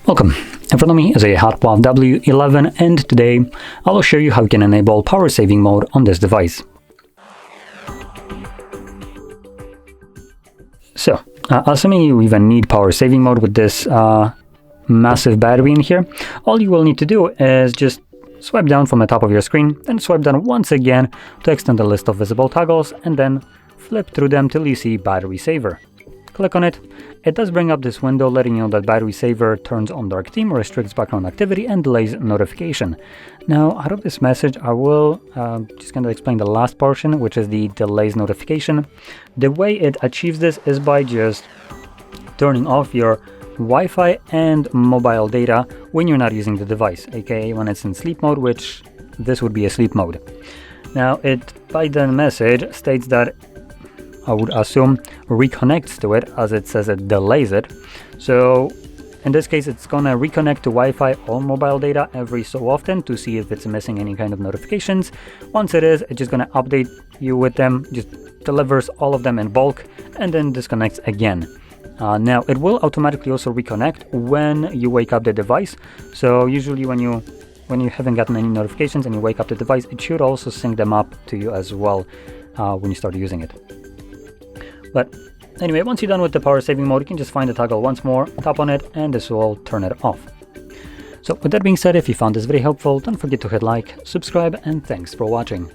Welcome. In front of me is a HOTWAV W11 and today I will show you how you can enable power saving mode on this device. So, assuming you even need power saving mode with this massive battery in here, all you will need to do is just swipe down from the top of your screen, then swipe down once again to extend the list of visible toggles and then flip through them till you see battery saver. Click on it. It does bring up this window letting you know that battery saver turns on dark theme, restricts background activity, and delays notification. Now, out of this message, I will just kind of explain the last portion, which is the delays notification. The way it achieves this is by just turning off your Wi-Fi and mobile data when you're not using the device, aka when it's in sleep mode, which this would be a sleep mode. Now, it by the message states that I would assume reconnects to it, as it says it delays it. So in this case, it's gonna reconnect to Wi-Fi or mobile data every so often to see if it's missing any kind of notifications. Once it is, it's just gonna update you with them, just delivers all of them in bulk and then disconnects again. Now it will automatically also reconnect when you wake up the device. So usually when you haven't gotten any notifications and you wake up the device, it should also sync them up to you as well when you start using it. But anyway, once you're done with the power saving mode, you can just find the toggle once more, tap on it, and this will turn it off. So with that being said, if you found this very helpful, don't forget to hit like, subscribe, and thanks for watching.